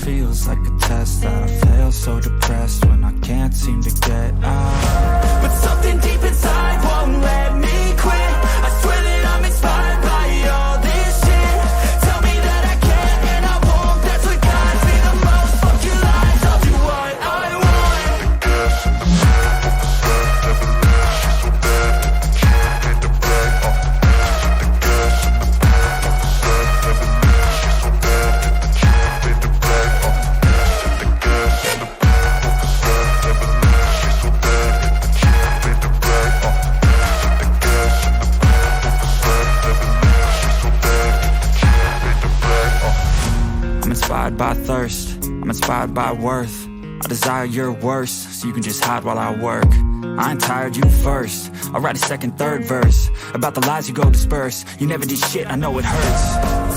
feels like a test that I fail, so depressed when I can't seem to get out. But something deep inside won't let me quit. I swear that I'm inspired by all this shit. Tell me that I can't and I won't. That's what guides me the most. Fuck your lies, I'll do what I want. Inspired by thirst, I'm inspired by worth. I desire your worst, so you can just hide while I work. I ain't tired, you first. I'll write a second, third verse about the lies you go disperse. You never did shit, I know it hurts.